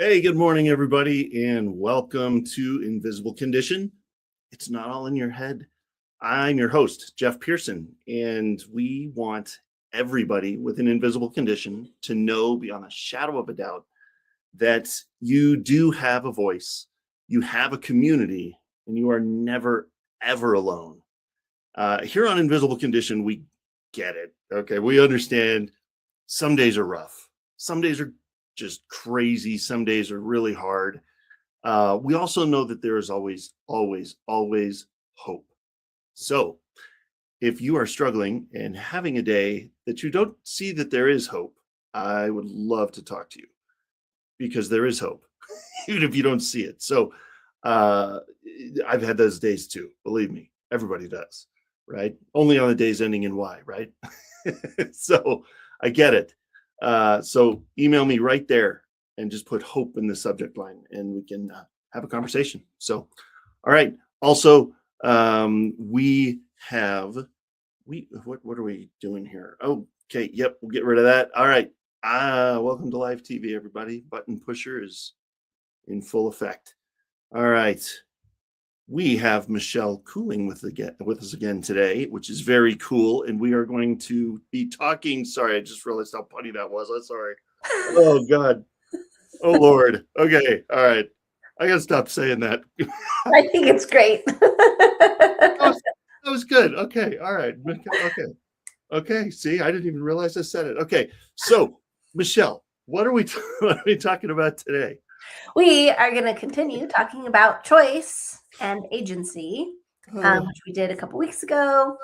Hey, good morning, everybody, and welcome to Invisible Condition. It's not all in your head. I'm your host, Jeff Pearson, and we want everybody with an invisible condition to know beyond a shadow of a doubt that you do have a voice, you have a community, and you are never, ever alone. Here on Invisible Condition, we get it. Okay, we understand some days are rough, some days are just crazy, some days are really hard. We also know that there is always, always, always hope. So if you are struggling and having a day that you don't see that there is hope, I would love to talk to you because there is hope, even if you don't see it. So uh, I've had those days too. Believe me, everybody does, right? Only on the days ending in Y, right? So I get it. So email me right there and just put hope in the subject line and we can have a conversation. So, all right. Also, we what are we doing here? Okay. Yep. We'll get rid of that. All right. Welcome to live TV, everybody. Button pusher is in full effect. All right. We have Michal Cooling with us again today, which is very cool. And we are going to be talking. Sorry, I just realized how funny that was. I'm sorry. Oh, God. Oh, Lord. Okay. All right. I got to stop saying that. I think it's great. That was good. Okay. All right. Okay. Okay. See, I didn't even realize I said it. Okay. So, Michal, what are we talking about today? We are going to continue talking about choice and agency, which we did a couple weeks ago.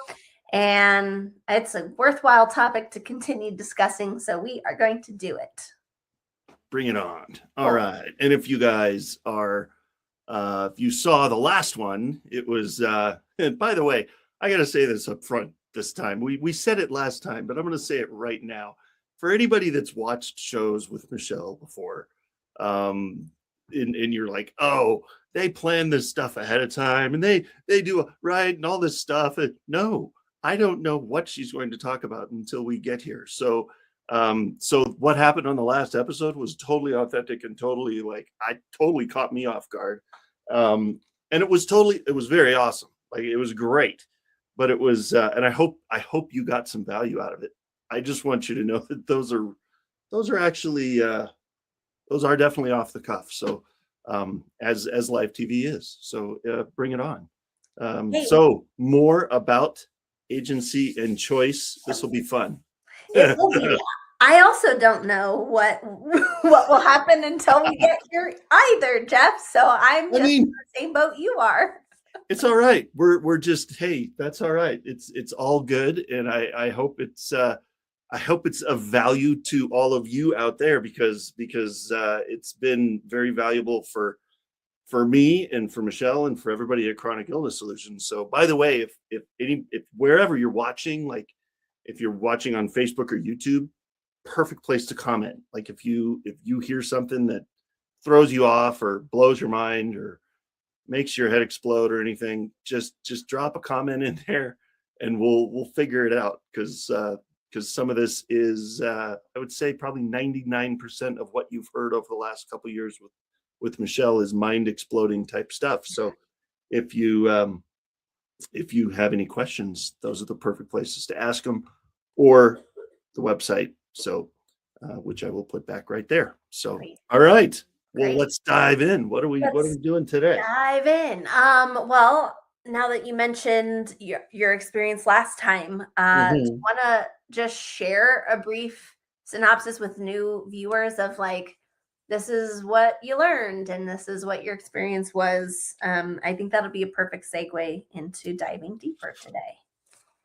And it's a worthwhile topic to continue discussing. So we are going to do it. Bring it on. All right. And if you guys are, if you saw the last one, it was, and by the way, I got to say this up front this time. We said it last time, but I'm going to say it right now. For anybody that's watched shows with Michal before, and you're like, oh, they plan this stuff ahead of time and they do right and all this stuff. And no, I don't know what she's going to talk about until we get here. So what happened on the last episode was totally authentic and totally totally caught me off guard. And it was very awesome. Like it was great, but it was, and I hope you got some value out of it. I just want you to know that those are actually, those are definitely off the cuff. So, as live TV is, so bring it on. So more about agency and choice. This will be fun. It will be. I also don't know what will happen until we get here either, Jeff. So I'm just in the same boat you are. It's all right. We're just, hey, that's all right. It's all good, and I hope it's of value to all of you out there because it's been very valuable for me and for Michal and for everybody at Chronic Illness Solutions. So by the way, if wherever you're watching, like if you're watching on Facebook or YouTube, perfect place to comment. Like if you hear something that throws you off or blows your mind or makes your head explode or anything, just drop a comment in there and we'll figure it out because some of this is I would say probably 99% of what you've heard over the last couple of years with Michal is mind exploding type stuff. So if you have any questions, those are the perfect places to ask them, or the website. So which I will put back right there. So great. All right. Well, let's dive in. What are we doing today? Dive in. Well, now that you mentioned your experience last time, do you want to just share a brief synopsis with new viewers of like, this is what you learned and this is what your experience was? I think that'll be a perfect segue into diving deeper today.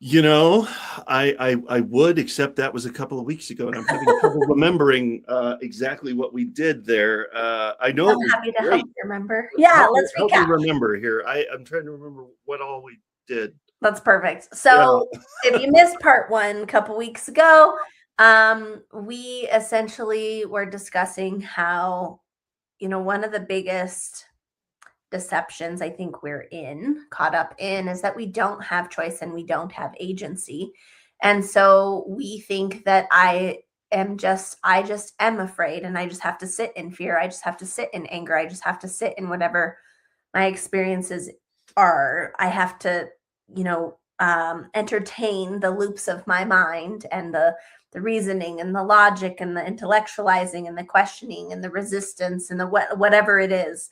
You know, I would, except that was a couple of weeks ago, and I'm having trouble remembering exactly what we did there. I know I'm happy to help you remember. Yeah, let's recap. Help me remember here. I'm trying to remember what all we did. That's perfect. So if you missed part one a couple weeks ago, we essentially were discussing how, one of the biggest deceptions I think we're caught up in is that we don't have choice and we don't have agency. And so we think that I just am afraid, and I just have to sit in fear. I just have to sit in anger. I just have to sit in whatever my experiences are. I have to, entertain the loops of my mind and the reasoning and the logic and the intellectualizing and the questioning and the resistance and the whatever it is.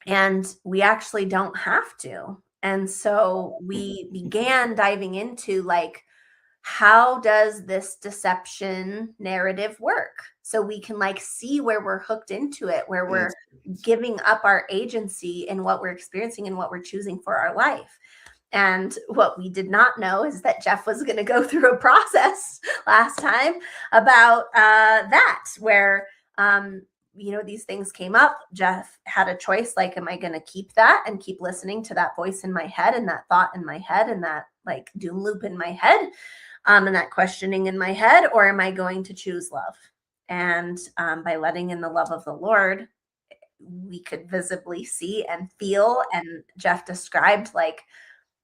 And we actually don't have to. And so we began diving into like, how does this deception narrative work? So we can like see where we're hooked into it, where we're giving up our agency in what we're experiencing and what we're choosing for our life. And what we did not know is that Jeff was going to go through a process last time about that, where these things came up. Jeff had a choice, like, am I going to keep that and keep listening to that voice in my head and that thought in my head and that like doom loop in my head and that questioning in my head, or am I going to choose love? And by letting in the love of the Lord, we could visibly see and feel, and Jeff described like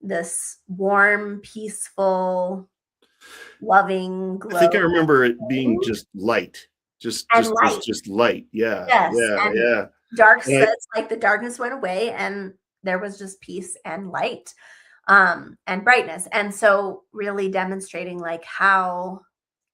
this warm, peaceful, loving glow. I think I remember it being just light. Just light. Yeah. Yes. Yeah. Dark, it's like the darkness went away and there was just peace and light and brightness. And so really demonstrating like how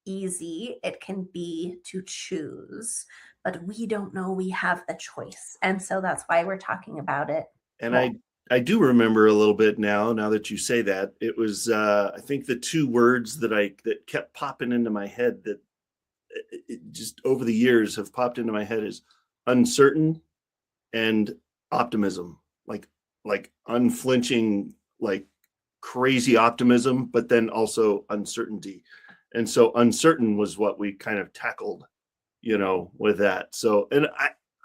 easy it can be to choose, but we don't know we have the choice. And so that's why we're talking about it. And I do remember a little bit now that you say that. It was I think the two words that kept popping into my head that it just over the years have popped into my head is uncertain and optimism, like unflinching, like crazy optimism, but then also uncertainty. And so uncertain was what we kind of tackled, with that. So, and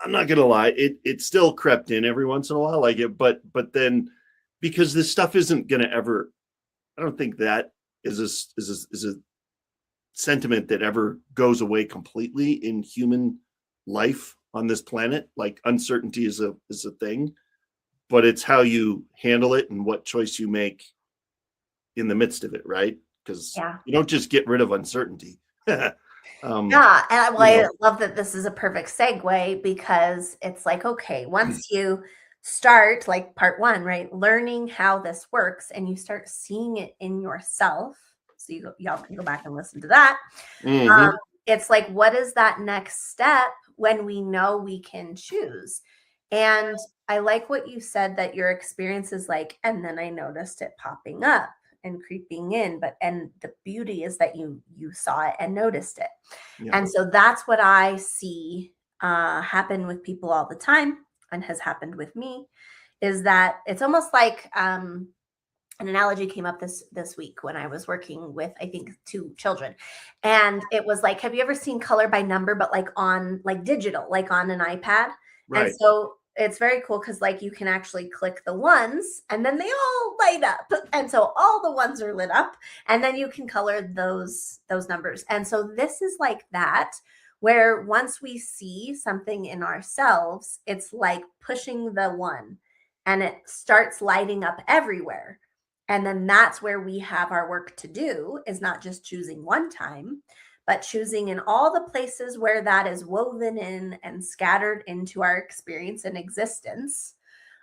I'm not going to lie, it still crept in every once in a while, like it, but then because this stuff isn't going to ever, I don't think that is a sentiment that ever goes away completely in human life on this planet. Like uncertainty is a thing, but it's how you handle it and what choice you make in the midst of it, right? Because you don't just get rid of uncertainty. And I love that this is a perfect segue, because it's like, okay, once you start like part one, right, learning how this works, and you start seeing it in yourself, so y'all can go back and listen to that. It's like, what is that next step when we know we can choose? And I like what you said, that your experience is like, and then I noticed it popping up and creeping in, and the beauty is that you saw it and noticed it. And so that's what I see happen with people all the time, and has happened with me, is that it's almost like an analogy came up this week when I was working with, I think, 2 children. And it was like, have you ever seen color by number, but like on like digital, like on an iPad? Right. And so it's very cool, because like you can actually click the ones and then they all light up. And so all the ones are lit up, and then you can color those numbers. And so this is like that, where once we see something in ourselves, it's like pushing the one and it starts lighting up everywhere. And then that's where we have our work to do, is not just choosing one time, but choosing in all the places where that is woven in and scattered into our experience and existence,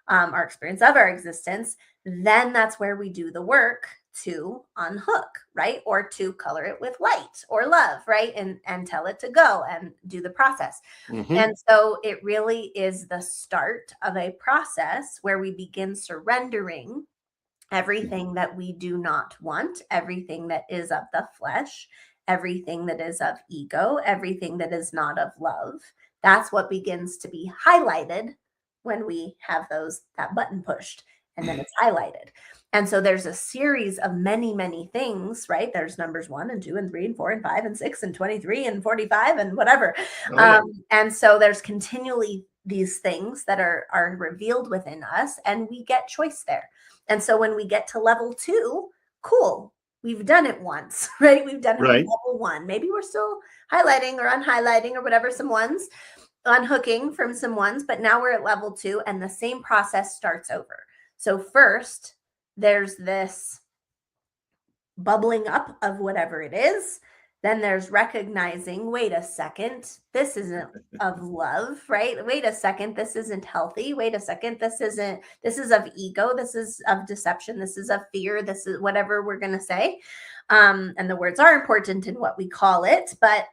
our experience of our existence. Then that's where we do the work to unhook, right? Or to color it with light or love, right? And tell it to go and do the process. And so it really is the start of a process where we begin surrendering everything that we do not want, everything that is of the flesh, everything that is of ego, everything that is not of love. That's what begins to be highlighted when we have that button pushed, and then it's highlighted. And so there's a series of many, many things, right? There's numbers 1 and 2 and 3 and 4 and 5 and 6 and 23 and 45 and whatever. And so there's continually these things that are revealed within us, and we get choice there. And so when we get to level 2, cool, we've done it once, right? We've done it with level 1. Maybe we're still highlighting or unhighlighting or whatever, some ones, unhooking from some ones, but now we're at level 2, and the same process starts over. So first, there's this bubbling up of whatever it is. Then there's recognizing, wait a second, this isn't of love, right? Wait a second, this isn't healthy. Wait a second, this is of ego. This is of deception. This is of fear. This is whatever we're going to say. And the words are important in what we call it. But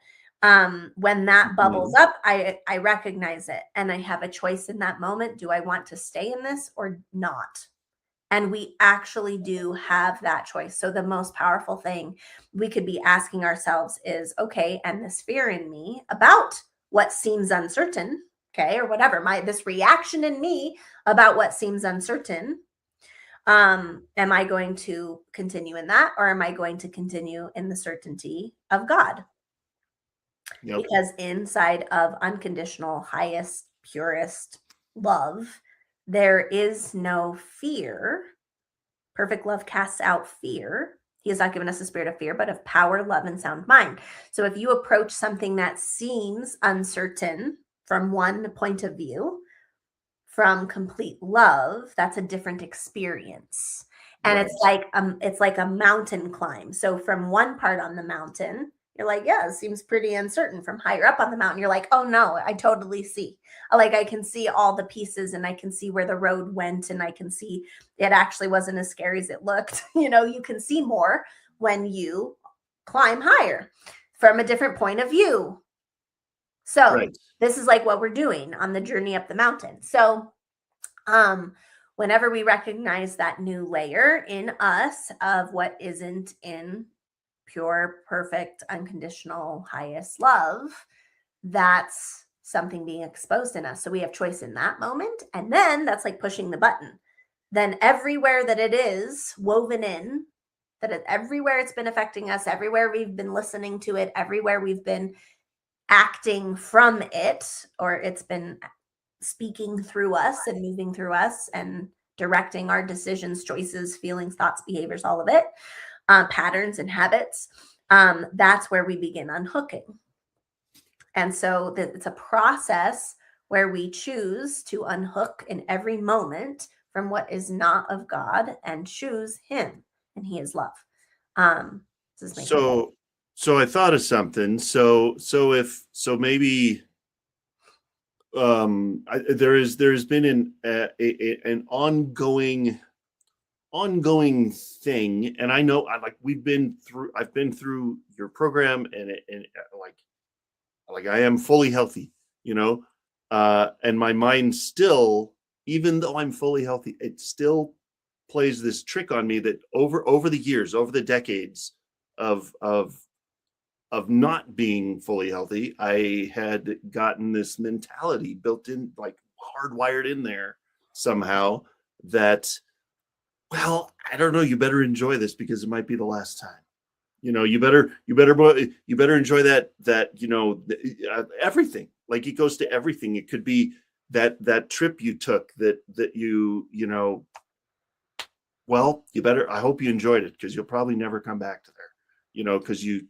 when that bubbles up, I recognize it and I have a choice in that moment. Do I want to stay in this or not? And we actually do have that choice. So the most powerful thing we could be asking ourselves is, okay, and this fear in me about what seems uncertain, okay, or whatever, this reaction in me about what seems uncertain, am I going to continue in that, or am I going to continue in the certainty of God? Yep. Because inside of unconditional, highest, purest love, there is no fear. Perfect love casts out fear. He has not given us a spirit of fear, but of power, love, and sound mind. So if you approach something that seems uncertain from one point of view, from complete love, that's a different experience. And right. It's like a mountain climb. So from one part on the mountain, you're like, yeah, it seems pretty uncertain. From higher up on the mountain, you're like, oh no, I totally see. Like I can see all the pieces and I can see where the road went and I can see it actually wasn't as scary as it looked. You can see more when you climb higher from a different point of view. So right. This is like what we're doing on the journey up the mountain. So whenever we recognize that new layer in us of what isn't in pure, perfect, unconditional, highest love, that's something being exposed in us. So we have choice in that moment. And then that's like pushing the button. Then everywhere that it is woven in, everywhere it's been affecting us, everywhere we've been listening to it, everywhere we've been acting from it, or it's been speaking through us and moving through us and directing our decisions, choices, feelings, thoughts, behaviors, all of it. Patterns and habits, that's where we begin unhooking. And so it's a process where we choose to unhook in every moment from what is not of God and choose Him, and He is love. So I thought of something. So maybe there's been an ongoing thing, and I know I've been through your program, and like I am fully healthy, and my mind still, even though I'm fully healthy, it still plays this trick on me that over the years, over the decades of not being fully healthy, I had gotten this mentality built in, like hardwired in there somehow, that, well, I don't know, you better enjoy this because it might be the last time. You better enjoy that, everything. Like it goes to everything. It could be that trip you took that you well, I hope you enjoyed it, because you'll probably never come back to there, because you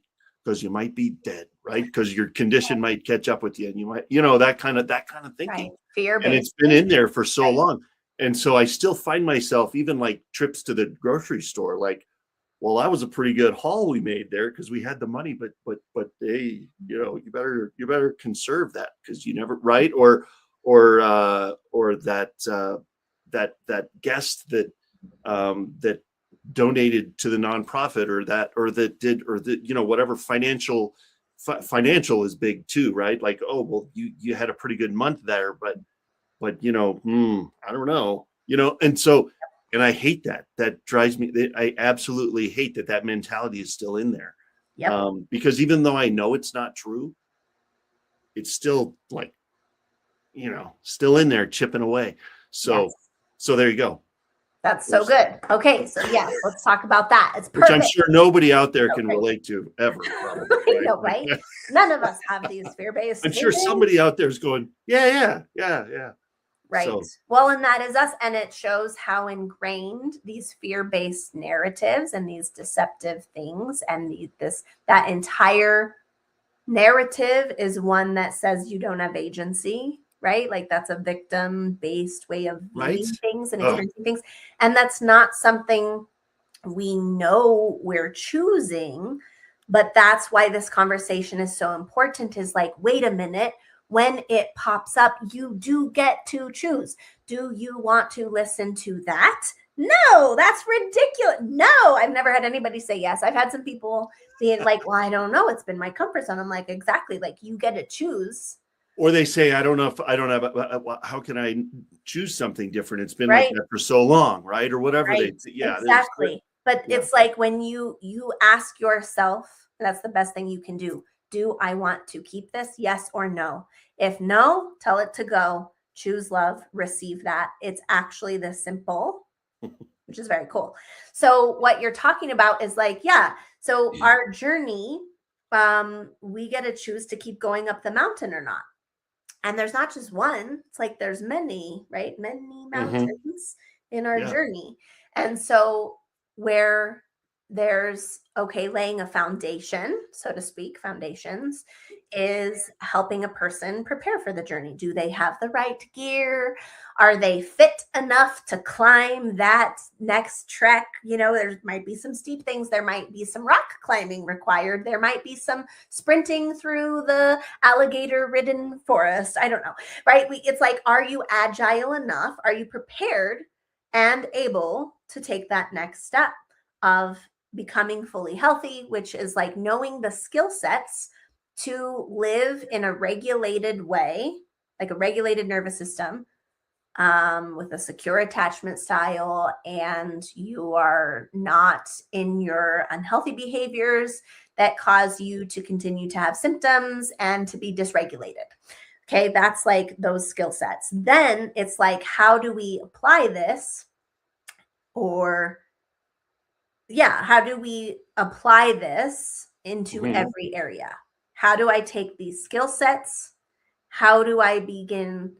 might be dead, right? Because your condition might catch up with you, and you might, that kind of thinking. Right. Fear-based. And it's been in there for so long. And so I still find myself, even like trips to the grocery store, like, well, that was a pretty good haul we made there because we had the money, but hey, you better conserve that, because you never, right? Or that guest that donated to the nonprofit, or whatever. Financial is big too, right? Like, oh, well, you had a pretty good month there, but I don't know, and so, and I hate that drives me. I absolutely hate that mentality is still in there. Yep. Because even though I know it's not true, it's still like, still in there chipping away. So, yes. So there you go. That's so good. Okay, so yes, let's talk about that. It's perfect. Which I'm sure nobody out there can relate to ever. Probably, right? I know, right? None of us have these fear-based. I'm sure somebody out there is going, yeah. Right. So. Well, and that is us. And it shows how ingrained these fear-based narratives and these deceptive things and that entire narrative is one that says you don't have agency, right? Like that's a victim-based way of viewing things and experiencing things. And that's not something we know we're choosing, But that's why this conversation is so important, is like, wait a minute, when it pops up, you do get to choose. Do you want to listen to that? No, that's ridiculous. No, I've never had anybody say yes. I've had some people being like, well, I don't know. It's been my comfort zone. I'm like, exactly. Like, you get to choose. Or they say, I don't know if I don't have, how can I choose something different? It's been like Right. that for so long, right? Or whatever Right. they, yeah. Exactly. But Yeah. it's like when you ask yourself, that's the best thing you can do. Do I want to keep this? Yes or no? If no, tell it to go. Choose love, receive that. It's actually this simple, which is very cool. So what you're talking about is like, yeah. So our journey, we get to choose to keep going up the mountain or not. And there's not just one, it's like there's many, right? Many mountains in our Yeah. journey. And so where there's, okay, laying a foundation, so to speak, foundations, is helping a person prepare for the journey. Do they have the right gear? Are they fit enough to climb that next trek? You know, there might be some steep things. There might be some rock climbing required. There might be some sprinting through the alligator ridden forest. I don't know, right? It's like, are you agile enough? Are you prepared and able to take that next step of becoming fully healthy, which is like knowing the skill sets to live in a regulated way, like a regulated nervous system, with a secure attachment style, and you are not in your unhealthy behaviors that cause you to continue to have symptoms and to be dysregulated. Okay, that's like those skill sets. Then it's like, how do we apply this? Or, yeah, how do we apply this into every area? How do I take these skill sets? How do I begin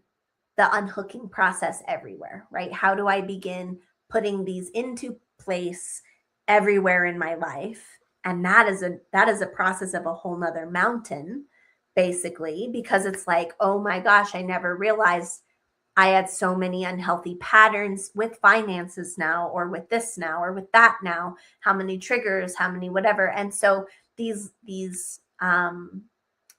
the unhooking process everywhere, right? How do I begin putting these into place everywhere in my life? And that is a process of a whole nother mountain, basically, because it's like, oh my gosh, I never realized I had so many unhealthy patterns with finances now, or with this now, or with that now. How many triggers, how many whatever. And so these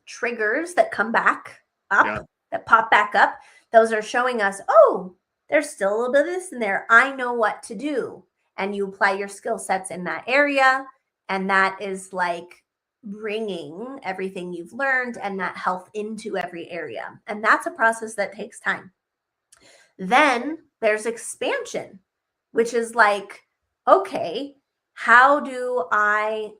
triggers that come back up, that pop back up, those are showing us, oh, there's still a little bit of this in there. I know what to do. And you apply your skill sets in that area. And that is like bringing everything you've learned and that health into every area. And that's a process that takes time. Then there's expansion, which is like, okay, how do I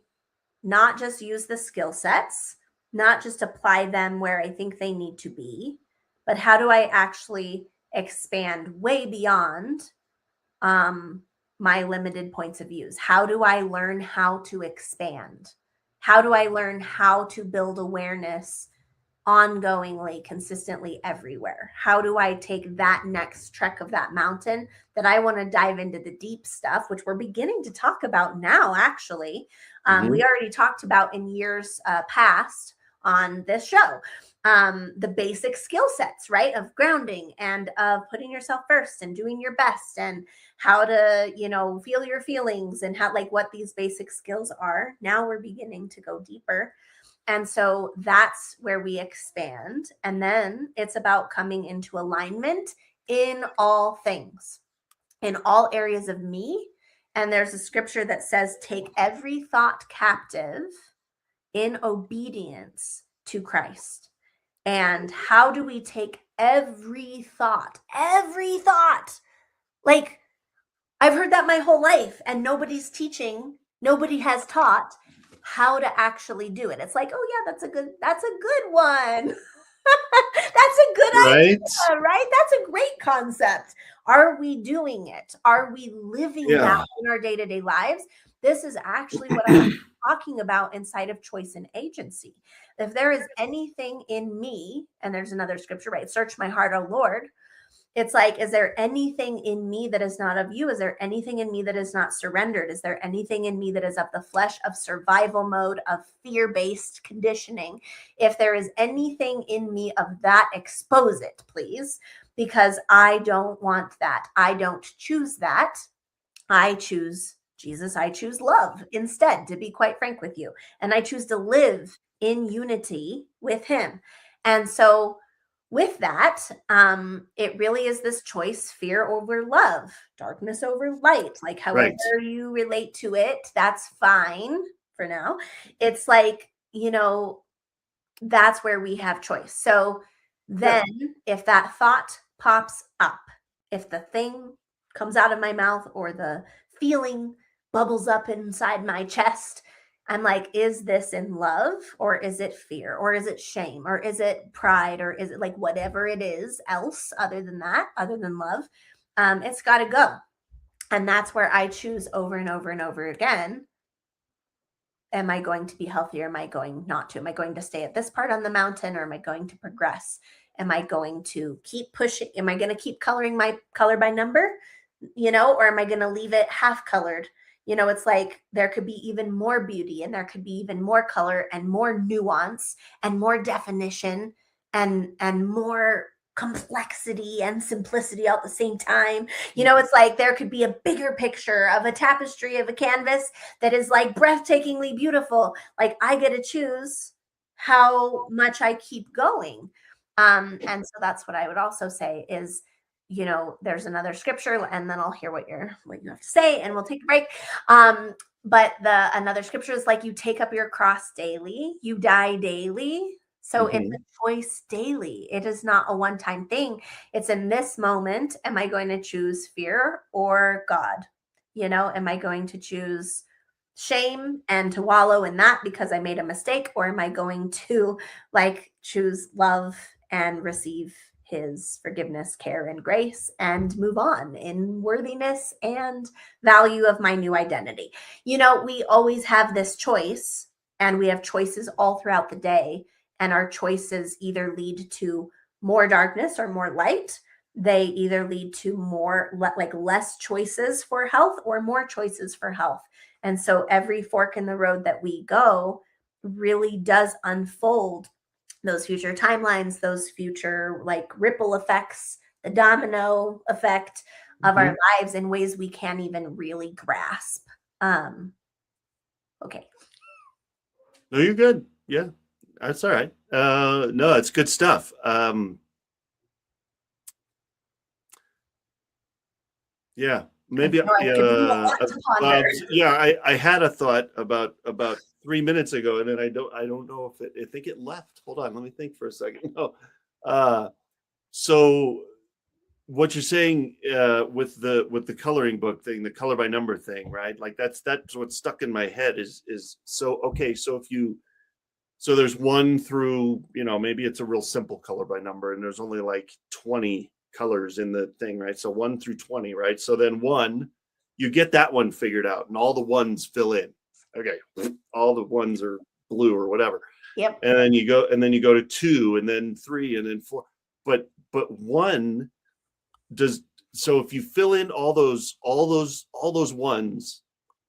not just use the skill sets, not just apply them where I think they need to be, but how do I actually expand way beyond my limited points of views? How do I learn how to expand? How do I learn how to build awareness ongoingly, consistently everywhere? How do I take that next trek of that mountain that I want to dive into the deep stuff, which we're beginning to talk about now, actually. We already talked about in years past on this show, the basic skill sets, right? Of grounding and of putting yourself first and doing your best, and how to, feel your feelings, and how, like, what these basic skills are. Now we're beginning to go deeper. And so that's where we expand. And then it's about coming into alignment in all things, in all areas of me. And there's a scripture that says, take every thought captive in obedience to Christ. And how do we take every thought? Like, I've heard that my whole life, and nobody's teaching, nobody has taught how to actually do it. It's like, oh yeah, that's a good one. That's a good idea, right? That's a great concept. Are we doing it? Are we living that in our day-to-day lives? This is actually what I'm talking about inside of choice and agency. If there is anything in me, and there's another scripture, right? Search my heart, O Lord. It's like, is there anything in me that is not of you? Is there anything in me that is not surrendered? Is there anything in me that is of the flesh, of survival mode, of fear-based conditioning? If there is anything in me of that, expose it, please, because I don't want that. I don't choose that. I choose Jesus, I choose love instead, to be quite frank with you. And I choose to live in unity with him. And so with that, it really is this choice: fear over love, darkness over light. Like, however Right. you relate to it, that's fine for now. It's like, that's where we have choice. So Yeah. then if that thought pops up, if the thing comes out of my mouth or the feeling bubbles up inside my chest, I'm like, is this in love, or is it fear, or is it shame, or is it pride, or is it like whatever it is else other than that, other than love? It's got to go. And that's where I choose over and over and over again. Am I going to be healthy, or am I going not to? Am I going to stay at this part on the mountain, or am I going to progress? Am I going to keep pushing? Am I going to keep coloring my color by number, or am I going to leave it half colored? It's like there could be even more beauty, and there could be even more color and more nuance and more definition and more complexity and simplicity all at the same time. It's like there could be a bigger picture of a tapestry of a canvas that is like breathtakingly beautiful. Like, I get to choose how much I keep going. And so that's what I would also say is, there's another scripture, and then I'll hear what you have to say, and we'll take a break. But another scripture is like, you take up your cross daily, you die daily. So it's a choice daily. It is not a one-time thing. It's in this moment. Am I going to choose fear or God? Am I going to choose shame and to wallow in that because I made a mistake? Or am I going to choose love and receive his forgiveness, care, and grace, and move on in worthiness and value of my new identity? We always have this choice, and we have choices all throughout the day. And our choices either lead to more darkness or more light. They either lead to less choices for health or more choices for health. And so every fork in the road that we go really does unfold those future timelines, those future ripple effects, the domino effect of our lives in ways we can't even really grasp. Okay. No, you're good. Yeah, that's all right. No, it's good stuff. Yeah, maybe. I had a thought about 3 minutes ago, and then I don't know if I think it left. Hold on, let me think for a second. No, so what you're saying with the coloring book thing, the color by number thing, right? Like that's what's stuck in my head is so okay. So there's 1 through, maybe it's a real simple color by number, and there's only like 20 colors in the thing, right? So 1 through 20, right? So then 1, you get that one figured out, and all the ones fill in. Okay, all the ones are blue or whatever. Yep. And then you go to 2, and then 3, and then 4. But 1 does. So if you fill in all those ones,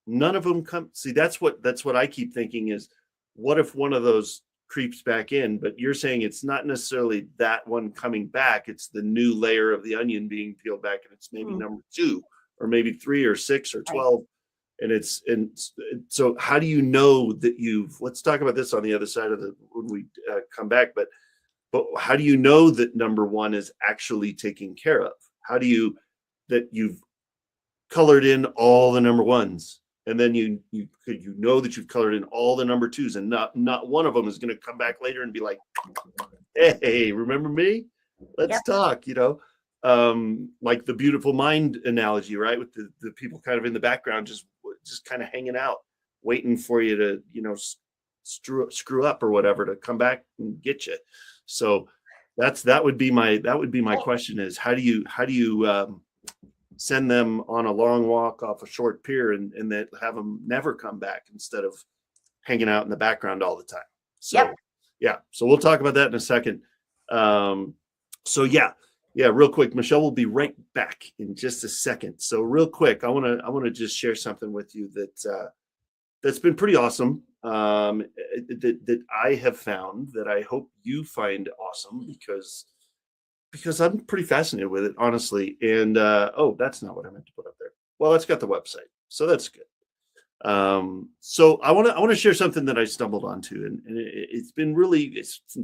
none of them come. See, that's what I keep thinking is, what if one of those creeps back in? But you're saying it's not necessarily that one coming back. It's the new layer of the onion being peeled back, and it's maybe number 2 or maybe 3 or 6 or 12. Right. And so how do you know that let's talk about this on the other side of when we come back. But how do you know that number 1 is actually taken care of? How do you that you've colored in all the number 1s? And then you know that you've colored in all the number 2s, and not one of them is going to come back later and be like, hey, remember me? Let's talk, like the beautiful mind analogy, right? With the people kind of in the background, just kind of hanging out, waiting for you to, screw up or whatever to come back and get you. So that would be my question is, how do you send them on a long walk off a short pier and then have them never come back instead of hanging out in the background all the time? So so we'll talk about that in a second. Real quick, Michelle will be right back in just a second. So real quick, I want to just share something with you that's been pretty awesome, that I have found, that I hope you find awesome, because I'm pretty fascinated with it, honestly. And that's not what I meant to put up there. Well, it's got the website, so that's good. So I want to share something that I stumbled onto, and it's been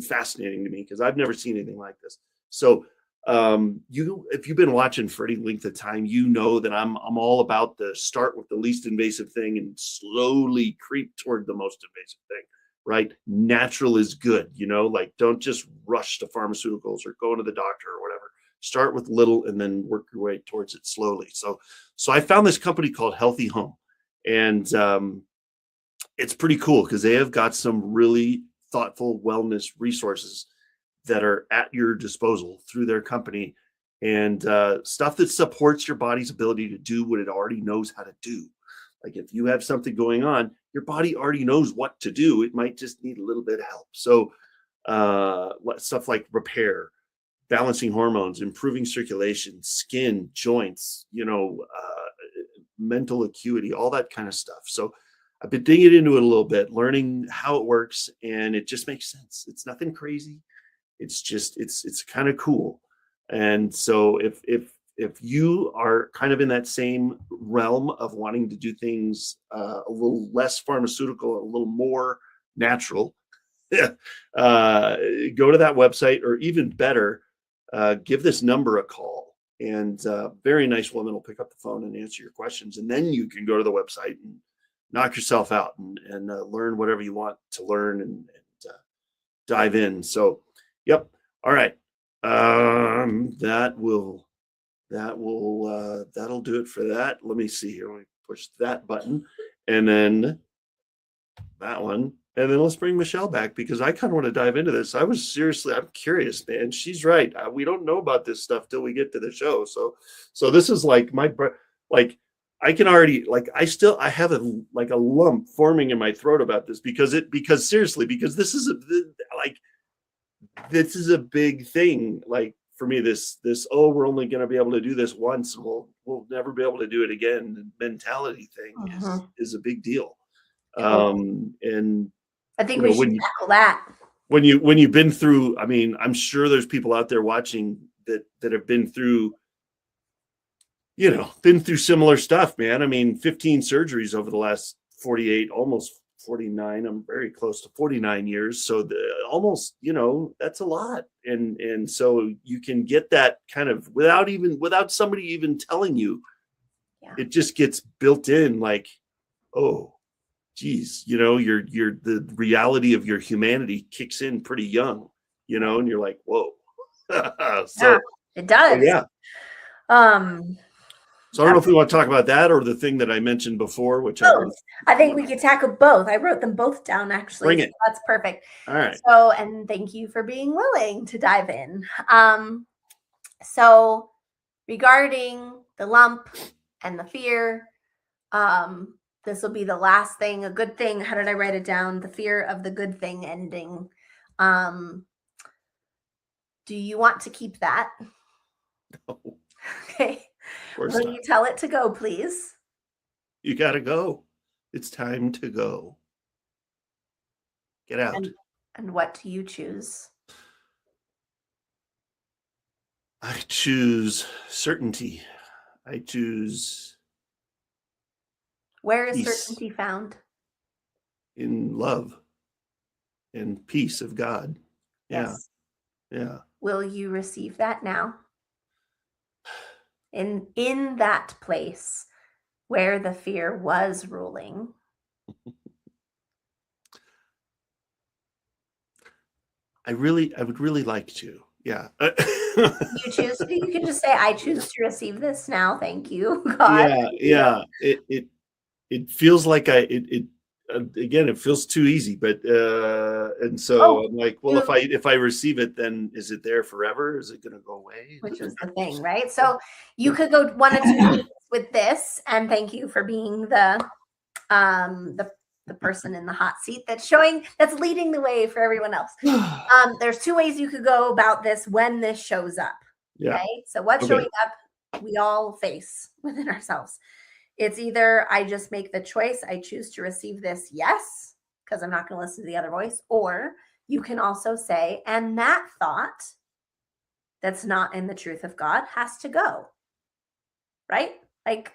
fascinating to me because I've never seen anything like this. So if you've been watching for any length of time, you know that I'm all about the start with the least invasive thing and slowly creep toward the most invasive thing. Right? Natural is good, like don't just rush to pharmaceuticals or go to the doctor or whatever. Start with little and then work your way towards it slowly. So I found this company called Healthy Home, and it's pretty cool because they have got some really thoughtful wellness resources that are at your disposal through their company, and stuff that supports your body's ability to do what it already knows how to do. Like if you have something going on, your body already knows what to do. It might just need a little bit of help. So stuff like repair, balancing hormones, improving circulation, skin, joints, mental acuity, all that kind of stuff. So I've been digging into it a little bit, learning how it works, and it just makes sense. It's nothing crazy. It's just it's kind of cool. And so if you are kind of in that same realm of wanting to do things a little less pharmaceutical, a little more natural, go to that website, or even better, give this number a call, and very nice woman will pick up the phone and answer your questions, and then you can go to the website and knock yourself out and learn whatever you want to learn, and dive in. So, yep. All right. That'll do it for that. Let me see here. Let me push that button, and then that one. And then let's bring Michelle back because I kind of want to dive into this. I'm curious, man. She's right. We don't know about this stuff till we get to the show. So this is like I can already, I have a lump forming in my throat about this because this is a big thing. Like for me, this, we're only going to be able to do this once. We'll never be able to do it again. The mentality thing is a big deal. And I think we should tackle that. When you've been through, I mean, I'm sure there's people out there watching that have been through similar stuff, man. I mean, 15 surgeries over the last 48, almost 49. I'm very close to 49 years. So that's a lot. And so you can get that kind of without somebody even telling you, it just gets built in like, oh, geez, the reality of your humanity kicks in pretty young, and you're like, whoa. So it does. Yeah. So I don't know if we want to talk about that or the thing that I mentioned before, which I think we could tackle both. I wrote them both down, actually. Bring it. So that's perfect. All right. So, and thank you for being willing to dive in. So regarding the lump and the fear, this will be the last thing, a good thing. How did I write it down? The fear of the good thing ending. Do you want to keep that? No. Okay. Will you tell it to go, please? You got to go. It's time to go. Get out. And what do you choose? I choose certainty. I choose. Where is certainty found? In love and peace of God. Yes. Yeah. Will you receive that now? In that place where the fear was ruling. I would really like to. Yeah. You choose to, you can just say, I choose to receive this now. Thank you, God. Yeah. It feels like again, it feels too easy, but and so I'm like, well, if I receive it, then is it there forever? Is it going to go away? Which was the thing, right? So you could go one of two ways with this, and thank you for being the person in the hot seat that's leading the way for everyone else. There's two ways you could go about this when this shows up. Yeah. Okay. So what's showing up, we all face within ourselves. It's either I just make the choice, I choose to receive this, yes, because I'm not going to listen to the other voice. Or you can also say, and that thought that's not in the truth of God has to go. Right? Like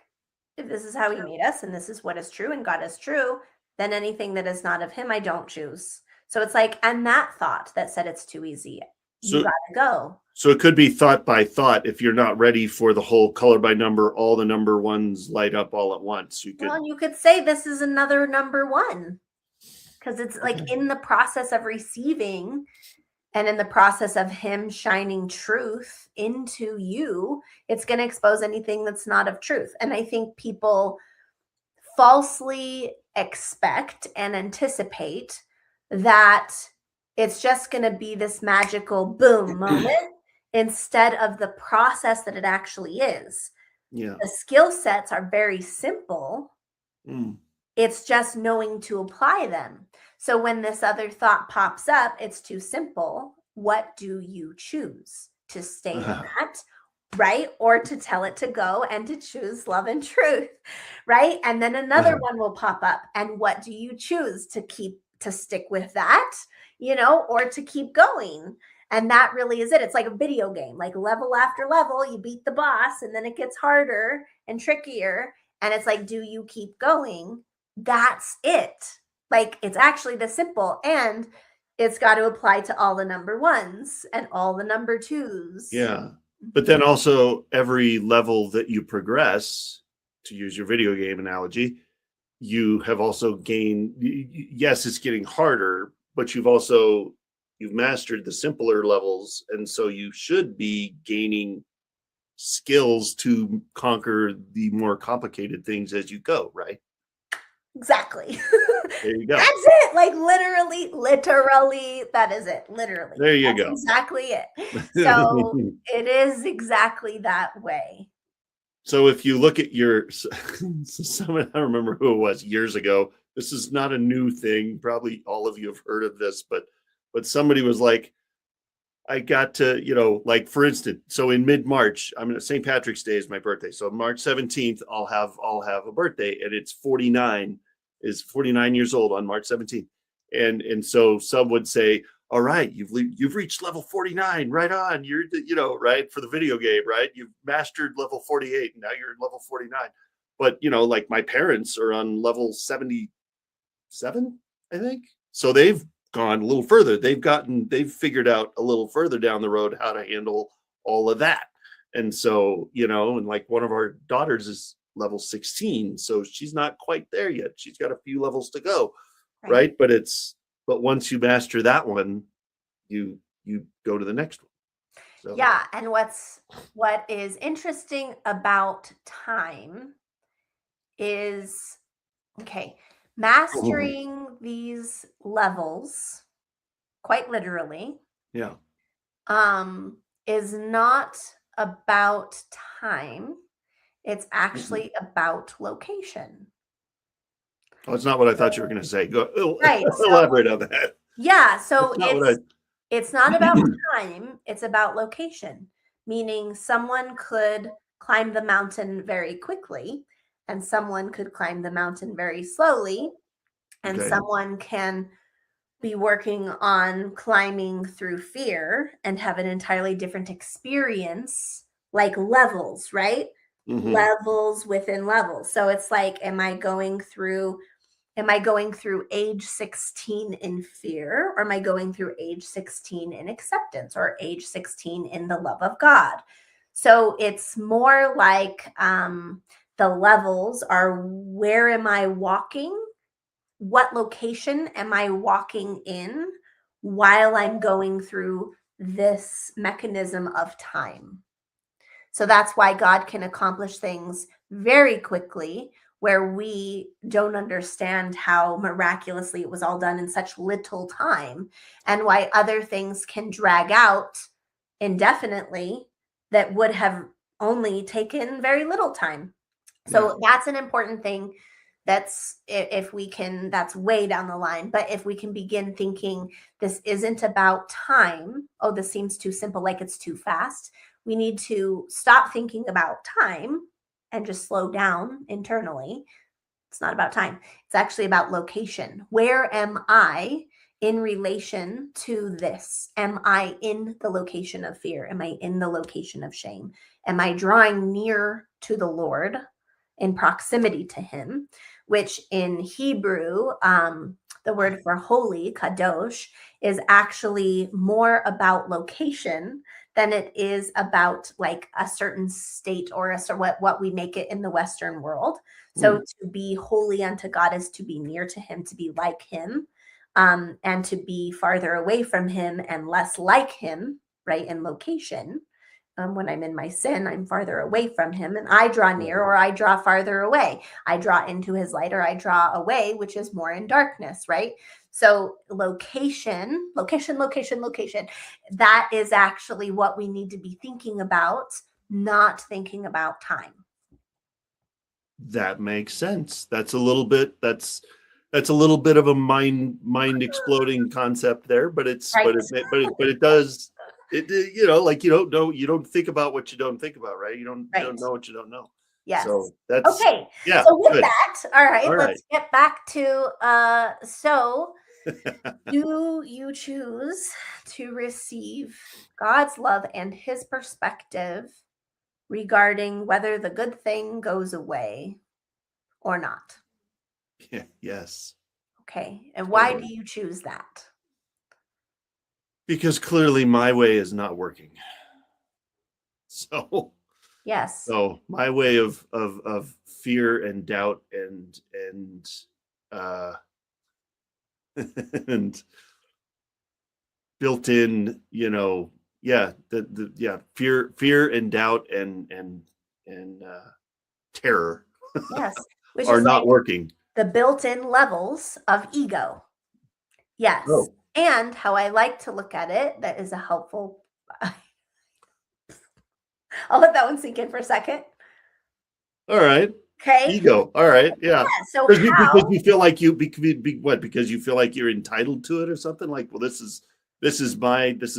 if this is how he made us and this is what is true and God is true, then anything that is not of him, I don't choose. So it's like, and that thought that said it's too easy, you So, got to go. so it could be thought by thought. If you're not ready for the whole color by number, all the number ones light up all at once. Well, you could say this is another number one, because it's like in the process of receiving and in the process of him shining truth into you, it's going to expose anything that's not of truth. And I think people falsely expect and anticipate that it's just going to be this magical boom moment instead of the process that it actually is. Yeah. The skill sets are very simple. It's just knowing to apply them. So when this other thought pops up, it's too simple. What do you choose? To stay in that, right? Or to tell it to go and to choose love and truth, right? And then another one will pop up. And what do you choose? To stick with that, or to keep going? And that really is it. It's like a video game, like level after level, you beat the boss and then it gets harder and trickier. And it's like, do you keep going? That's it. Like, it's actually this simple. And it's got to apply to all the number ones and all the number twos. Yeah. But then also every level that you progress, to use your video game analogy, you have also gained, yes, it's getting harder, but you've mastered the simpler levels. And so you should be gaining skills to conquer the more complicated things as you go, right? Exactly. There you go. That's it. Like literally, that is it. Literally. There you That's go. Exactly it. So it is exactly that way. So if you look at someone, I don't remember who it was years ago. This is not a new thing. Probably all of you have heard of this, but somebody was like, I got to, like for instance, so in mid-March, St. Patrick's Day is my birthday. So March 17th, I'll have a birthday, and it's 49 years old on March 17th. And so some would say, all right, you've reached level 49, right on. You're right, for the video game, right? You've mastered level 48, and now you're in level 49. But like my parents are on level 77, I think. So they've gone a little further. They've figured out a little further down the road how to handle all of that. And so, and like one of our daughters is level 16, so she's not quite there yet. She's got a few levels to go, right? But once you master that one, you go to the next one. So. Yeah, and what is interesting about time is, mastering these levels, quite literally, is not about time. It's actually about location. Oh, it's not what I thought you were going to say. Go elaborate on that. Yeah, so it's not about time, it's about location, meaning someone could climb the mountain very quickly and someone could climb the mountain very slowly, and someone can be working on climbing through fear and have an entirely different experience, like levels, right? Levels within levels. So it's like, am I going through age 16 in fear, or am I going through age 16 in acceptance, or age 16 in the love of God? So it's more like the levels are, where am I walking? What location am I walking in while I'm going through this mechanism of time? So that's why God can accomplish things very quickly, where we don't understand how miraculously it was all done in such little time, and why other things can drag out indefinitely that would have only taken very little time. So that's an important thing. That's, if we can, that's way down the line. But if we can begin thinking, this isn't about time. Oh, this seems too simple, like it's too fast. We need to stop thinking about time and just slow down internally. It's not about time. It's actually about location. Where am I in relation to this? Am I in the location of fear? Am I in the location of shame? Am I drawing near to the Lord? in proximity to him, which in Hebrew, the word for holy, kadosh, is actually more about location than it is about like a certain state or what we make it in the Western world. So to be holy unto God is to be near to him, to be like him, and to be farther away from him and less like him, right, in location. When I'm in my sin, I'm farther away from him, and I draw near or I draw farther away. I draw into his light or I draw away, which is more in darkness, right? So location, that is actually what we need to be thinking about, not thinking about time. That makes sense. That's a little bit of a mind exploding concept there, but it's Right. but it does it like you don't think about what you don't think about, right? You don't know what you don't know. Yes. So that's okay. Yeah. So with Good. that, all right, All let's get back to so do you choose to receive God's love and his perspective regarding whether the good thing goes away or not? Yeah, yes. Okay. And why Totally. do you choose that? Because clearly my way is not working. Yes. So my way of fear and doubt and and built in, fear and doubt and terror Yes. Which are is not like working. the built-in levels of ego. Yes. Oh. And how I like to look at it, that is a helpful. I'll let that one sink in for a second. All right. Okay. Ego. All right. Yeah. So Because how? you feel like because you feel like you're entitled to it or something, like, well, this is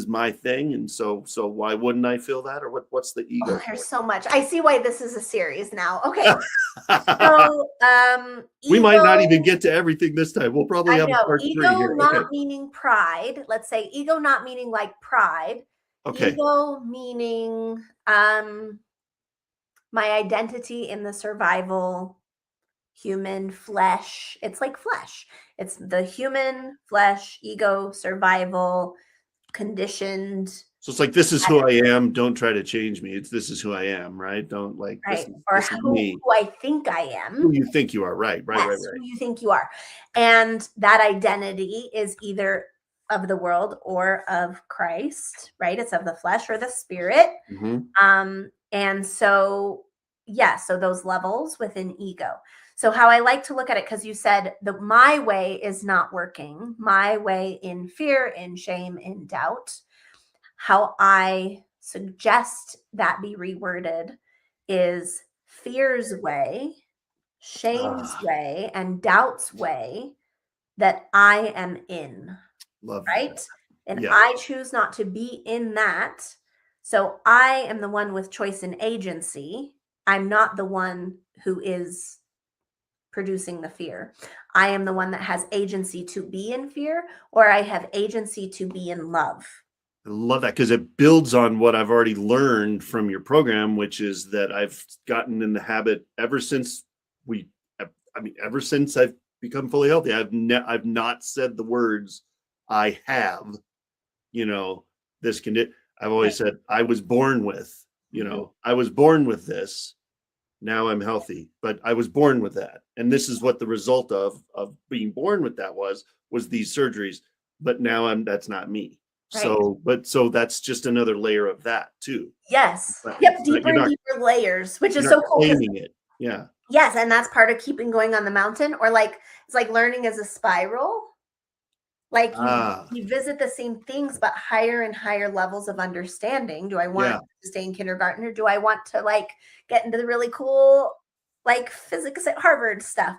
my thing, and so why wouldn't I feel that, or what's the ego? There's so much. I see why this is a series now. Okay. So We might not even ego, get to everything this time. We'll probably I have a know, part 3 ego here. not Okay. meaning pride. Let's say ego not meaning like pride. Okay. Ego meaning my identity in the survival human flesh. It's like flesh. It's the human flesh, ego, survival, conditioned. So it's like, this is who I am. Don't try to change me. This is who I am, right? Don't like Right. this is me. Who I think I am. Who you think you are, right? Yes, who you think you are. And that identity is either of the world or of Christ, right? It's of the flesh or the spirit. And so, so those levels within ego. So how I like to look at it, because you said my way is not working, my way in fear, in shame, in doubt. How I suggest that be reworded is fear's way, shame's way, and doubt's way that I am in. Love right? that. And Yeah. I choose not to be in that. So I am the one with choice and agency. I'm not the one who is producing the fear. I am the one that has agency to be in fear, or I have agency to be in love. I love that, because it builds on what I've already learned from your program, which is that I've gotten in the habit ever since I've become fully healthy. I've not said the words I have, this condition. I've always said I was born with, I was born with this. Now I'm healthy, but I was born with that. And this is what the result of being born with that was these surgeries. But now that's not me. Right. So that's just another layer of that too. Yes. Yep. Deeper and deeper layers, which is so cool. Claiming it. Yeah. Yes. And that's part of keeping going on the mountain, or like, it's like learning as a spiral. Like you visit the same things, but higher and higher levels of understanding. Do I want to stay in kindergarten, or do I want to like get into the really cool like physics at Harvard stuff?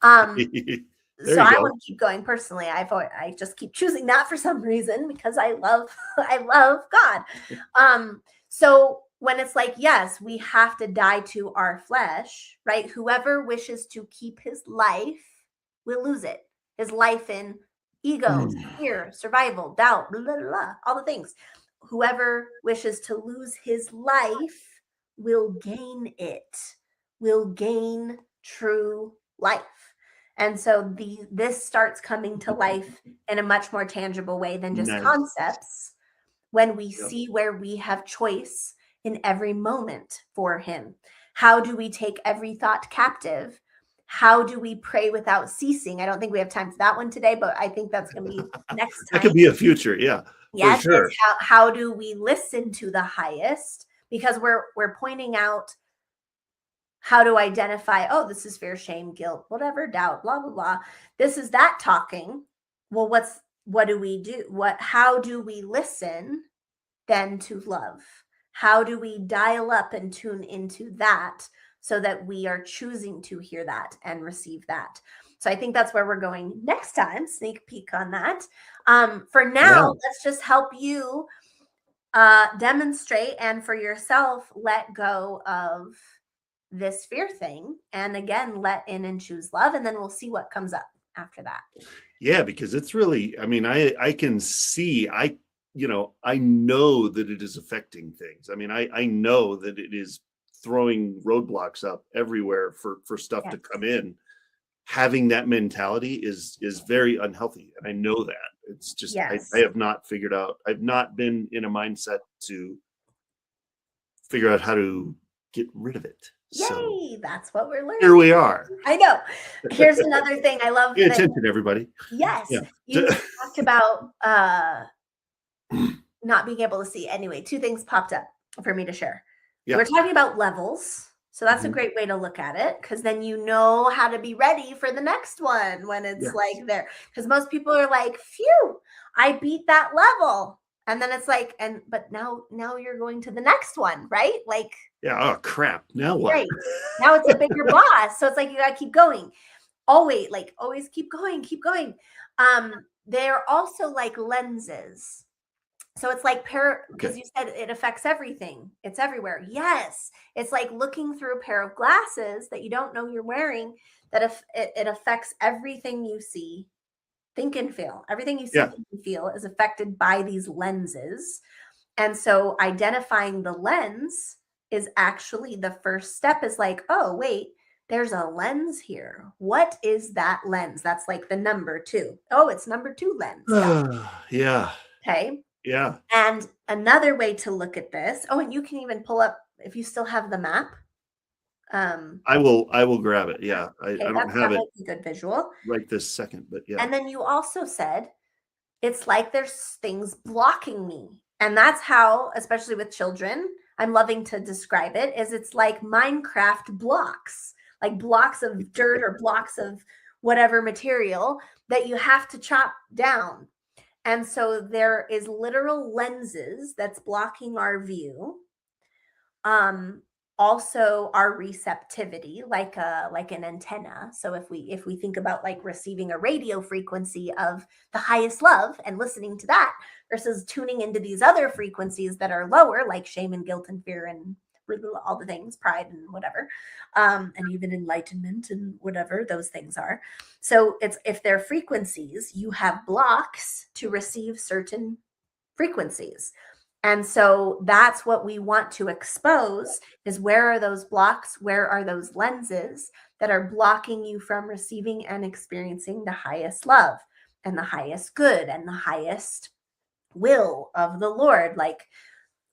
So I want to keep going personally. I just keep choosing that for some reason, because I love God. So when it's like, yes, we have to die to our flesh, right? Whoever wishes to keep his life will lose it. His life in ego, fear, survival, doubt, blah, blah, blah, all the things. Whoever wishes to lose his life will gain it. will gain true life. And so this starts coming to life in a much more tangible way than just concepts, when we see where we have choice in every moment for him. How do we take every thought captive? How do we pray without ceasing? I don't think we have time for that one today, but I think that's going to be next time. That could be a future, yeah. Yes, for sure. It's how do we listen to the highest? Because we're pointing out how to identify, oh, this is fear, shame, guilt, whatever, doubt, blah, blah, blah. This is that talking. Well, what do we do? How do we listen then to love? How do we dial up and tune into that so that we are choosing to hear that and receive that? So I think that's where we're going next time. Sneak peek on that. For now, let's just help you demonstrate and for yourself let go of this fear thing, and again let in and choose love, and then we'll see what comes up after that. Yeah, because it's really, I mean, I can see, I know that it is affecting things. I mean, I know that it is throwing roadblocks up everywhere for stuff to come in. Having that mentality is very unhealthy, and I know that. It's just I have not figured out. I've not been in a mindset to figure out how to get rid of it. Yay! So, that's what we're learning. Here we are. I know. Here's another thing I love. Pay attention, everybody. Yes. Yeah. You talked about not being able to see. Anyway, two things popped up for me to share. Yeah. We're talking about levels. So that's a great way to look at it, because then you know how to be ready for the next one when it's like there. Because most people are like, phew, I beat that level. And then it's like, but now you're going to the next one, right? Like, yeah, oh crap. Now what? Right. Now it's a bigger boss. So it's like you gotta keep going. Always keep going, keep going. They're also like lenses. So it's like because you said it affects everything. It's everywhere. Yes. It's like looking through a pair of glasses that you don't know you're wearing, that if it affects everything you see, think and feel. Everything you see, think and feel is affected by these lenses. And so identifying the lens is actually the first step, is like, oh, wait, there's a lens here. What is that lens? That's like the number 2. Oh, it's number 2 lens. Yeah. Okay. Yeah. And another way to look at this, oh, and you can even pull up, if you still have the map. I will grab it. Yeah. I don't have it. A good visual right this second, but yeah. And then you also said, it's like there's things blocking me. And that's how, especially with children, I'm loving to describe it, is it's like Minecraft blocks, like blocks of dirt or blocks of whatever material that you have to chop down. And so there is literal lenses that's blocking our view. Also our receptivity, like an antenna. So if we think about like receiving a radio frequency of the highest love and listening to that versus tuning into these other frequencies that are lower, like shame and guilt and fear and all the things, pride and whatever, and even enlightenment and whatever those things are. So if they're frequencies, you have blocks to receive certain frequencies. And so that's what we want to expose, is where are those blocks? Where are those lenses that are blocking you from receiving and experiencing the highest love and the highest good and the highest will of the Lord, like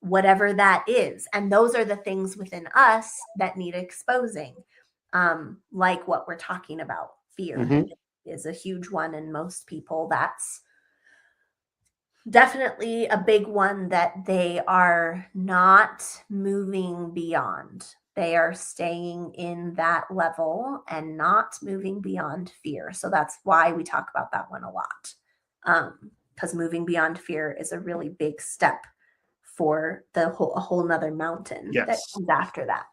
whatever that is. And those are the things within us that need exposing, like what we're talking about. Fear is a huge one in most people. That's definitely a big one that they are not moving beyond. They are staying in that level and not moving beyond fear. So that's why we talk about that one a lot. Because moving beyond fear is a really big step for a whole nother mountain that comes after that.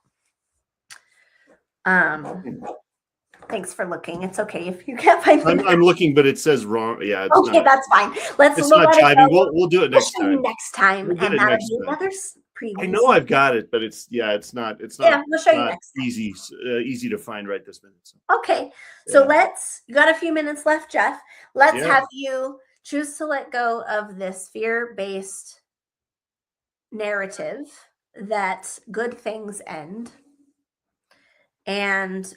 Thanks for looking. It's okay if you can't find it. I'm looking, but it says wrong. Yeah. It's okay, that's fine. Let's it's not jiving. We'll do it next time. Next time, we'll and that'll be another preview. I know I've got it, but it's not. Yeah, we'll show you next time. Easy to find right this minute. So. Okay, so you got a few minutes left, Jeff. Let's have you choose to let go of this fear-based narrative that good things end, And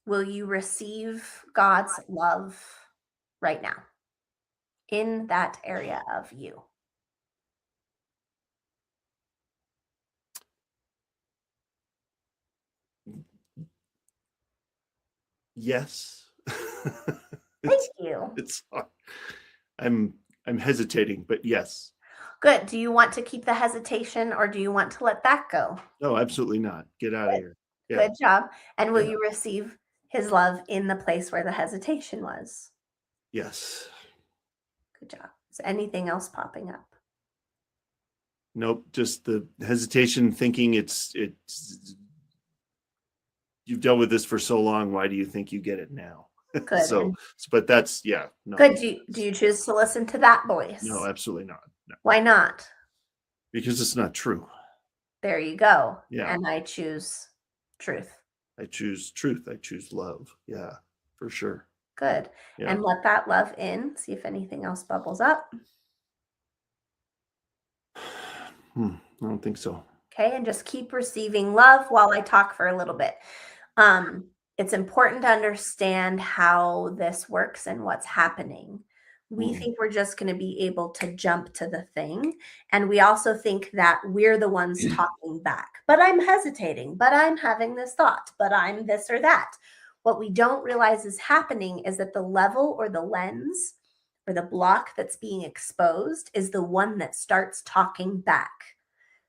will you receive God's love right now in that area of you? Yes. Thank you. It's hard. I'm hesitating, but yes. Good. Do you want to keep the hesitation or do you want to let that go? No, absolutely not. Get out of Good. here. Yeah. Good job. And will Yeah. you receive his love in the place where the hesitation was? Yes. Good job. Is anything else popping up? Nope. Just the hesitation, thinking it's you've dealt with this for so long. Why do you think you get it now? Good. But that's no. Good. Do you choose to listen to that voice? No, absolutely not. No. Why not? Because it's not true. There you go. Yeah. And I choose truth. I choose truth. I choose love. Yeah, for sure. Good. Yeah. And let that love in. See if anything else bubbles up. I don't think so. Okay. And just keep receiving love while I talk for a little bit. It's important to understand how this works and what's happening. We think we're just going to be able to jump to the thing. And we also think that we're the ones talking back. But I'm hesitating, but I'm having this thought, but I'm this or that. What we don't realize is happening is that the level or the lens or the block that's being exposed is the one that starts talking back.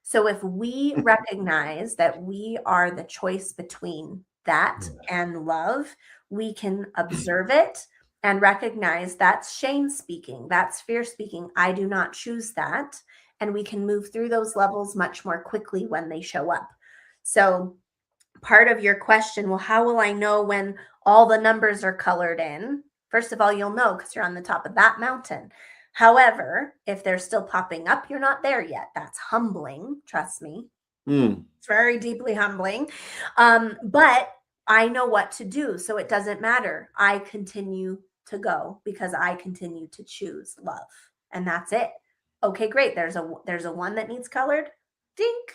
So if we recognize that we are the choice between that and love, we can observe it and recognize that's shame speaking, that's fear speaking. I do not choose that. And we can move through those levels much more quickly when they show up. So part of your question, well, how will I know when all the numbers are colored in? First of all, you'll know because you're on the top of that mountain. However, if they're still popping up, you're not there yet. That's humbling. Trust me. It's very deeply humbling. But I know what to do. So it doesn't matter. I continue to go because I continue to choose love. And that's it. Okay, great. There's a one that needs colored. Dink.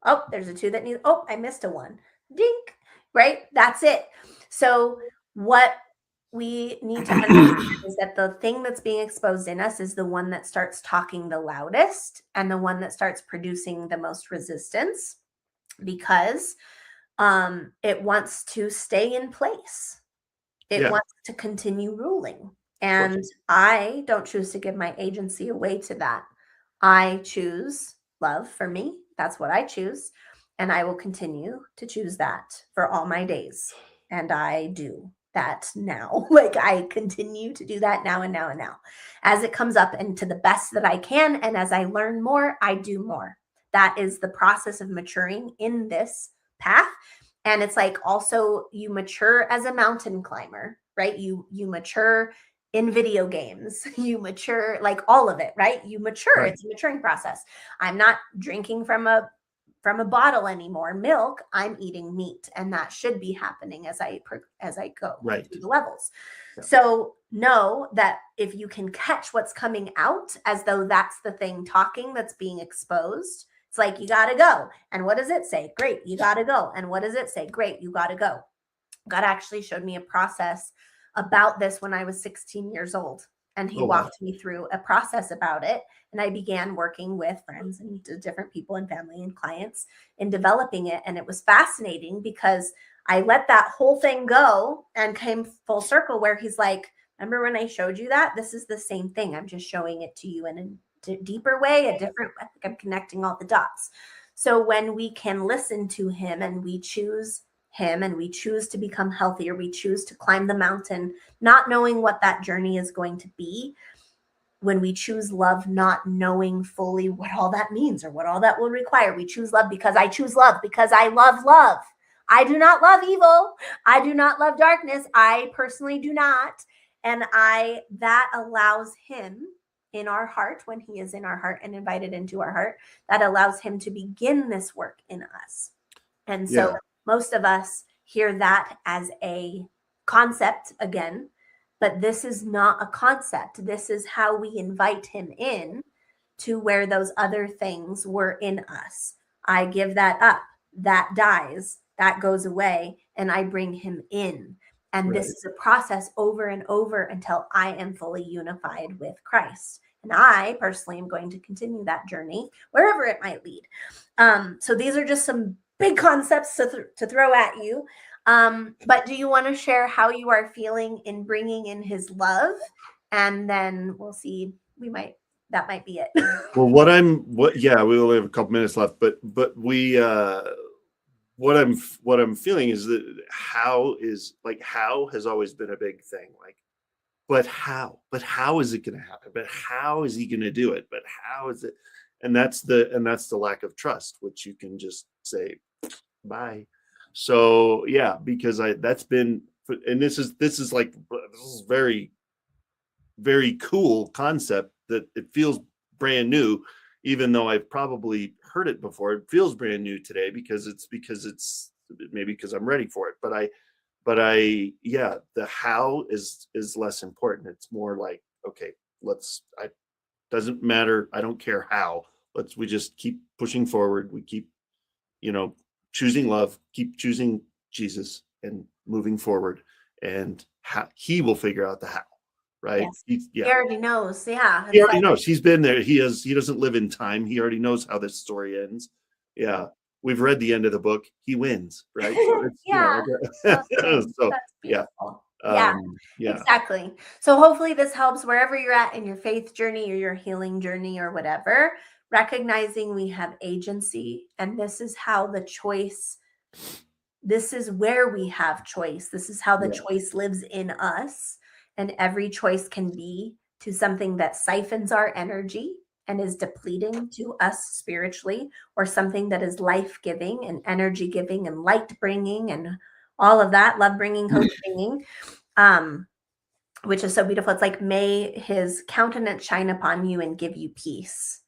Oh, there's a two that needs, oh, I missed a one. Dink. Right? That's it. So what we need to understand is that the thing that's being exposed in us is the one that starts talking the loudest and the one that starts producing the most resistance because it wants to stay in place. It wants to continue ruling. And I don't choose to give my agency away to that. I choose love for me. That's what I choose. And I will continue to choose that for all my days. And I do that now. Like I continue to do that now and now and now. As it comes up and to the best that I can. And as I learn more, I do more. That is the process of maturing in this path. And it's like also you mature as a mountain climber, right? You mature in video games, you mature, like all of it, right? You mature. Right. It's a maturing process. I'm not drinking from a bottle anymore, milk. I'm eating meat, and that should be happening as I go through the levels. Yeah. So know that if you can catch what's coming out as though that's the thing talking that's being exposed, it's like you got to go. And what does it say? Great, you got to go. And what does it say? Great, you got to go. God actually showed me a process about this when I was 16 years old. And he walked me through a process about it. And I began working with friends and different people and family and clients in developing it. And it was fascinating because I let that whole thing go and came full circle where he's like, remember when I showed you that? This is the same thing. I'm just showing it to you in a deeper way, I think I'm connecting all the dots. So when we can listen to him and we choose him and we choose to become healthier, we choose to climb the mountain, not knowing what that journey is going to be. When we choose love, not knowing fully what all that means or what all that will require, we choose love because I choose love because I love love. I do not love evil. I do not love darkness. I personally do not. And that allows him in our heart, when he is in our heart and invited into our heart, that allows him to begin this work in us. And so most of us hear that as a concept again, but this is not a concept. This is how we invite him in to where those other things were in us. I give that up. That dies. that goes away and I bring him in. And this is a process over and over until I am fully unified with Christ. And I personally am going to continue that journey wherever it might lead. So these are just some big concepts to throw at you. But do you want to share how you are feeling in bringing in his love? And then we'll see. That might be it. Well, we only have a couple minutes left, but what I'm feeling is that how has always been a big thing. Like, but how is it going to happen? But how is he going to do it? But how is it? And that's the lack of trust, which you can just say bye. So yeah, because that's been, and this is very, very cool concept that it feels brand new, even though I've probably heard it before. It feels brand new today because maybe because I'm ready for it. The how is less important. It's more like, okay, doesn't matter. I don't care how. We just keep pushing forward. We keep, choosing love, keep choosing Jesus and moving forward, and he will figure out the how. Right. Yes. He already knows. Yeah. He already knows. He's been there. He doesn't live in time. He already knows how this story ends. Yeah. We've read the end of the book. He wins. Right. So yeah. So yeah. Exactly. So hopefully this helps wherever you're at in your faith journey or your healing journey or whatever, recognizing we have agency, and this is where we have choice. This is how the choice lives in us. And every choice can be to something that siphons our energy and is depleting to us spiritually, or something that is life-giving and energy-giving and light-bringing and all of that, love-bringing, hope-bringing, which is so beautiful. It's like, may his countenance shine upon you and give you peace.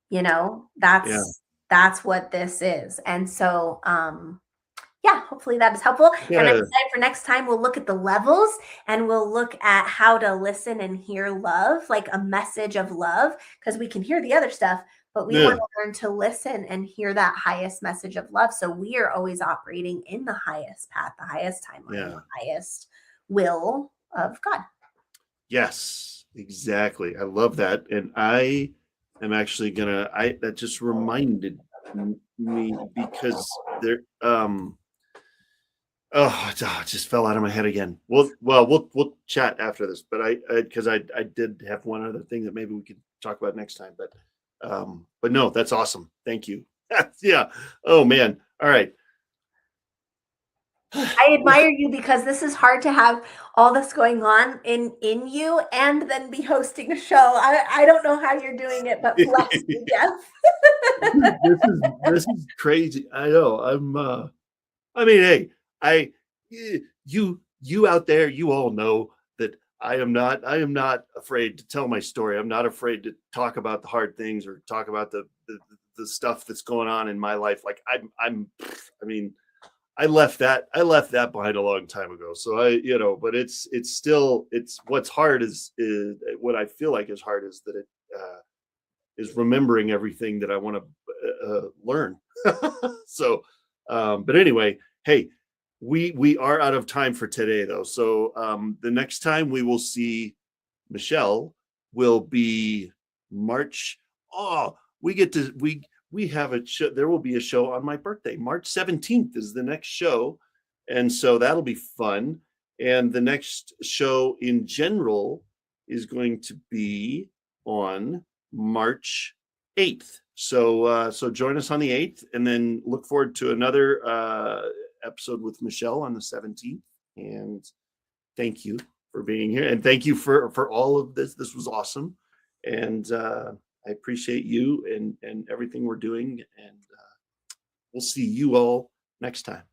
That's what this is. And so, hopefully that is helpful. And I'm excited for next time. We'll look at the levels and we'll look at how to listen and hear love, like a message of love, because we can hear the other stuff, but we want to learn to listen and hear that highest message of love. So we are always operating in the highest path, the highest timeline, the highest will of God. Yes, exactly. I love that. And I am actually that just reminded me, because there, it just fell out of my head again. We'll chat after this, but because I did have one other thing that maybe we could talk about next time, but no, that's awesome. Thank you. Yeah. Oh man. All right. I admire you, because this is hard to have all this going on in you and then be hosting a show. I don't know how you're doing it, but bless you, Jeff. This is crazy. I know. Hey, you out there, you all know that I am not afraid to tell my story. I'm not afraid to talk about the hard things or talk about the stuff that's going on in my life. Like I left that behind a long time ago. So but it's what's hard is what I feel like is hard is that it is remembering everything that I want to learn. So, but anyway, hey, we are out of time for today though. So the next time we will see Michelle will be March. Oh, we have a show. There will be a show on my birthday. March 17th is the next show. And so that'll be fun. And the next show in general is going to be on March 8th. So join us on the 8th, and then look forward to another episode with Michelle on the 17th. And thank you for being here. And thank you for all of this. This was awesome. And I appreciate you and everything we're doing, and we'll see you all next time.